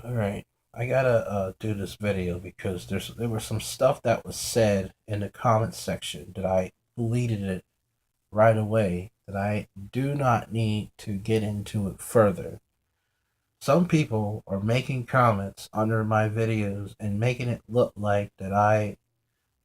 All right, I gotta do this video because there was some stuff that was said in the comments section that I deleted it right away. That I do not need to get into it further. Some people are making comments under my videos and making it look like that I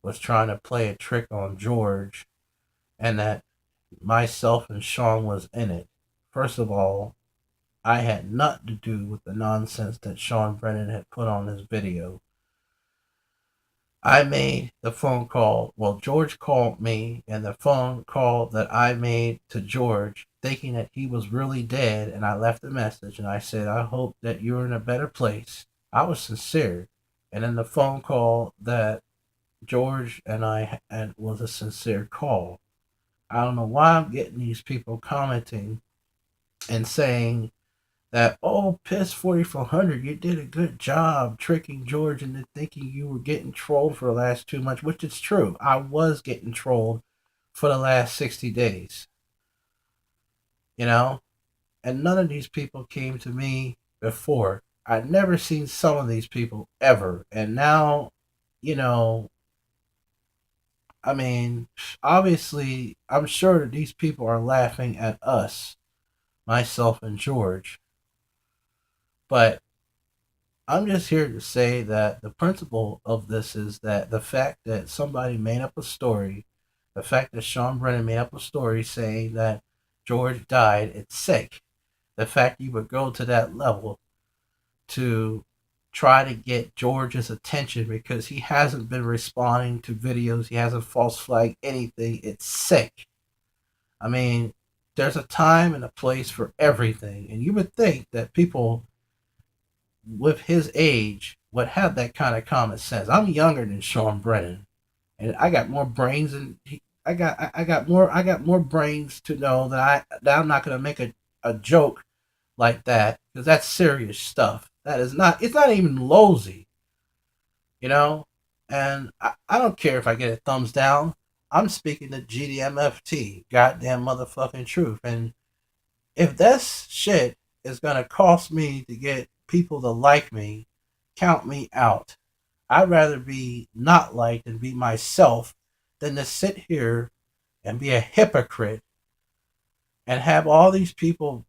was trying to play a trick on George and that myself and Sean was in it. First of all, I had nothing to do with the nonsense that Shon Brennan had put on his video. I made the phone call. Well, George called me, and the phone call that I made to George, thinking that he was really dead, and I left a message and I said, I hope that you're in a better place. I was sincere. And then the phone call that George and I had was a sincere call. I don't know why I'm getting these people commenting and saying that, oh, piss 4400, you did a good job tricking George into thinking you were getting trolled for the last 2 months, which is true. I was getting trolled for the last 60 days, you know? And none of these people came to me before. I'd never seen some of these people ever. And now, you know, I mean, obviously, I'm sure that these people are laughing at us, myself and George. But I'm just here to say that the principle of this is that the fact that somebody made up a story, the fact that Shon Brennan made up a story saying that George died, it's sick. The fact you would go to that level to try to get George's attention because he hasn't been responding to videos, he hasn't false flagged anything, it's sick. I mean, there's a time and a place for everything, and you would think that people with his age would have that kind of common sense. I'm younger than Shon Brennan, and I got more brains than he. I got more brains to know that I'm not gonna make a joke like that because that's serious stuff. That is not. It's not even lowsy, you know. And I don't care if I get a thumbs down. I'm speaking the GDMFT, goddamn motherfucking truth. And if this shit is gonna cost me to get people to like me, count me out. I'd rather be not liked and be myself than to sit here and be a hypocrite and have all these people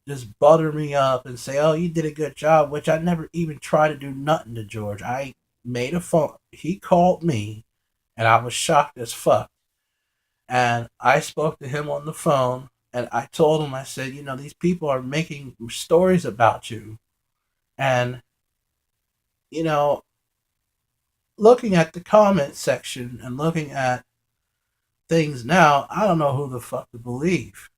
just butter me up and say, "Oh, you did a good job," which I never even tried to do nothing to George. I made a phone. He called me, and I was shocked as fuck. And I spoke to him on the phone, and I told him, I said, you know, these people are making stories about you, and you know, looking at the comment section and looking at things now, I don't know who the fuck to believe.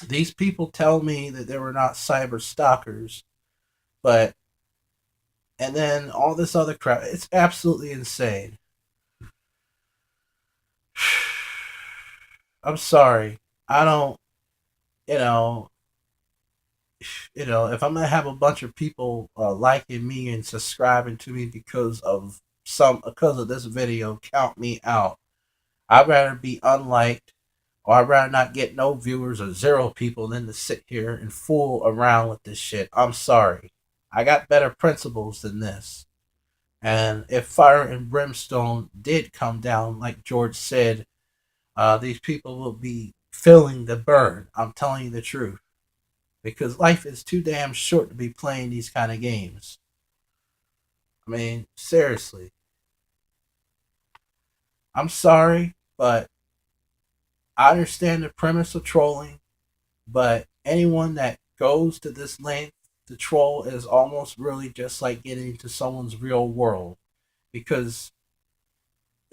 These people tell me that they were not cyber stalkers, but and then all this other crap. It's absolutely insane. I'm sorry. I don't, you know, if I'm gonna have a bunch of people liking me and subscribing to me because of this video, count me out. I'd rather be unliked, or I'd rather not get no viewers or zero people than to sit here and fool around with this shit. I'm sorry. I got better principles than this. And if fire and brimstone did come down, like George said, these people will be feeling the burn. I'm telling you the truth. Because life is too damn short to be playing these kind of games. I mean, seriously. I'm sorry, but I understand the premise of trolling, but anyone that goes to this length to troll is almost really just like getting into someone's real world. Because,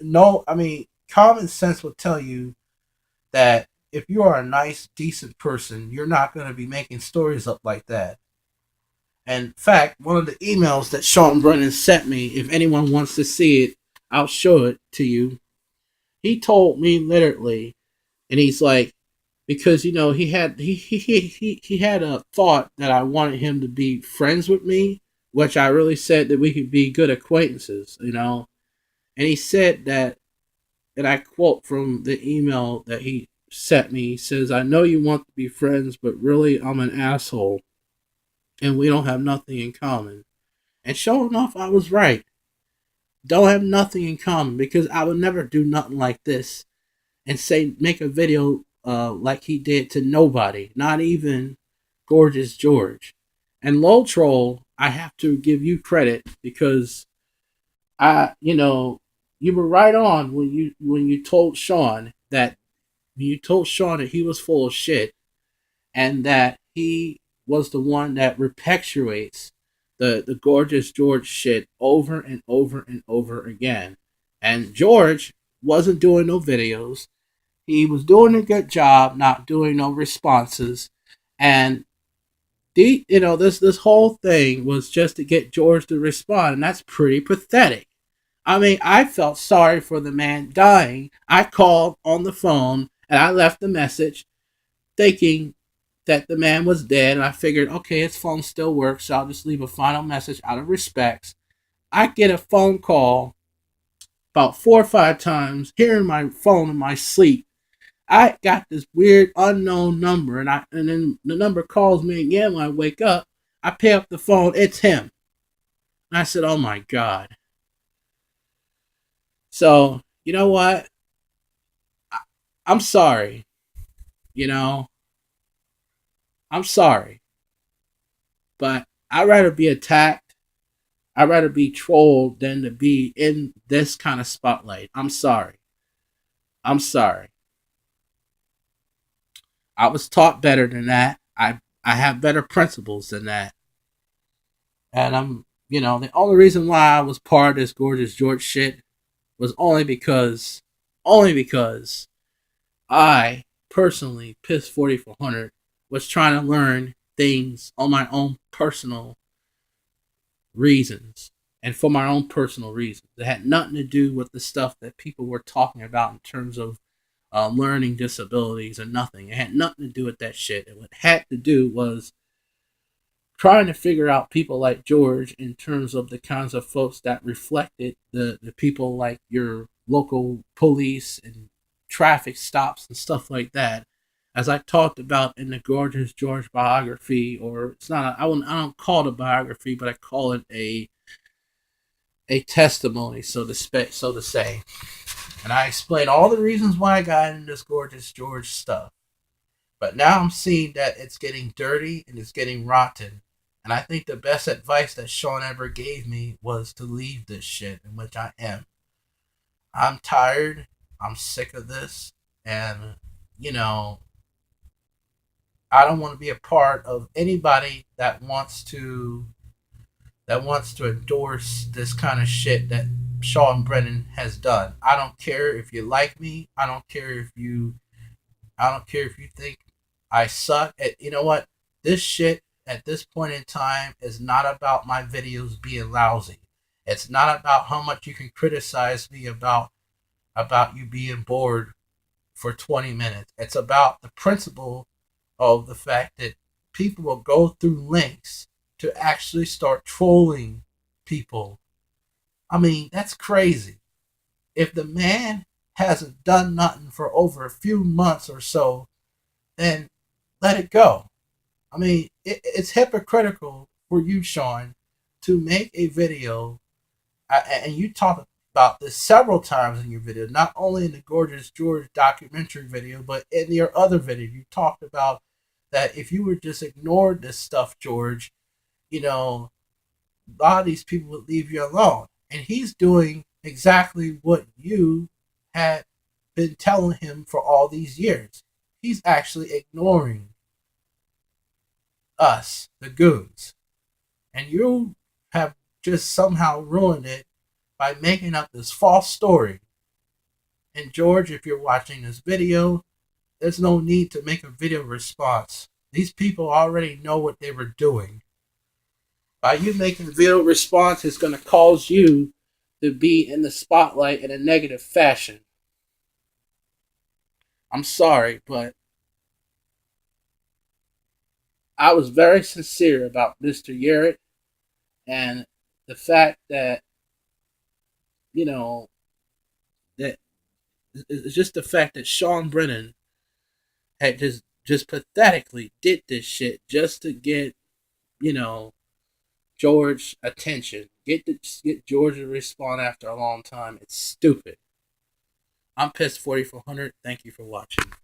no, I mean, common sense will tell you that if you are a nice, decent person, you're not going to be making stories up like that. In fact, one of the emails that Shon Brennan sent me, if anyone wants to see it, I'll show it to you. He told me literally, and he's like, because he had a thought that I wanted him to be friends with me, which I really said that we could be good acquaintances, And he said that, and I quote from the email that he sent me. He says, "I know you want to be friends, but really I'm an asshole." and we don't have nothing in common. And sure enough, I was right. Don't have nothing in common because I would never do nothing like this and say make a video like he did to nobody, not even Gorgeous George. And Low Troll, I have to give you credit because you were right on when you told Sean that he was full of shit and that he was the one that perpetuates the Gorgeous George shit over and over and over again. And George wasn't doing no videos. He was doing a good job, not doing no responses. And this whole thing was just to get George to respond, and that's pretty pathetic. I mean, I felt sorry for the man dying. I called on the phone and I left a message thinking that the man was dead, and I figured, okay, his phone still works, so I'll just leave a final message out of respects. I get a phone call about 4 or 5 times, hearing my phone in my sleep. I got this weird unknown number, and then the number calls me again when I wake up. I pick up the phone, it's him. And I said, "Oh my god." So, you know what? I'm sorry. You know, I'm sorry. But I'd rather be attacked. I'd rather be trolled than to be in this kind of spotlight. I'm sorry. I'm sorry. I was taught better than that. I have better principles than that. And the only reason why I was part of this Gorgeous George shit was only because I personally, Piss 4400, was trying to learn things on my own personal reasons and for my own personal reasons. It had nothing to do with the stuff that people were talking about in terms of learning disabilities or nothing. It had nothing to do with that shit. And what it had to do was trying to figure out people like George in terms of the kinds of folks that reflected the people like your local police and traffic stops and stuff like that. As I talked about in the Gorgeous George biography, or it's not, I don't call it a biography, but I call it a testimony, so to say. And I explain all the reasons why I got into this Gorgeous George stuff. But now I'm seeing that it's getting dirty and it's getting rotten. And I think the best advice that Sean ever gave me was to leave this shit, in which I am. I'm tired. I'm sick of this. And, you know, I don't want to be a part of anybody that wants to endorse this kind of shit that Shon Brennan has done. I don't care if you like me. I don't care if you think I suck. You know what? This shit at this point in time is not about my videos being lousy. It's not about how much you can criticize me about you being bored for 20 minutes. It's about the principle of the fact that people will go through links to actually start trolling people. I mean, that's crazy. If the man hasn't done nothing for over a few months or so, then let it go. I mean, it's hypocritical for you, Sean, to make a video, and you talk about this several times in your video, not only in the Gorgeous George documentary video, but in your other video. You talked about that if you were just ignored this stuff, George, you know, a lot of these people would leave you alone. And he's doing exactly what you had been telling him for all these years. He's actually ignoring us, the goons. And you have just somehow ruined it by making up this false story. And George, if you're watching this video, there's no need to make a video response. These people already know what they were doing. By you making a video response, it's going to cause you to be in the spotlight in a negative fashion. I'm sorry, but I was very sincere about Mr. Yarrett and the fact that, you know, that it's just the fact that Shon Brennan had just pathetically did this shit just to get, you know, George attention. Get George to respond after a long time. It's stupid. I'm pissed 4400. Thank you for watching.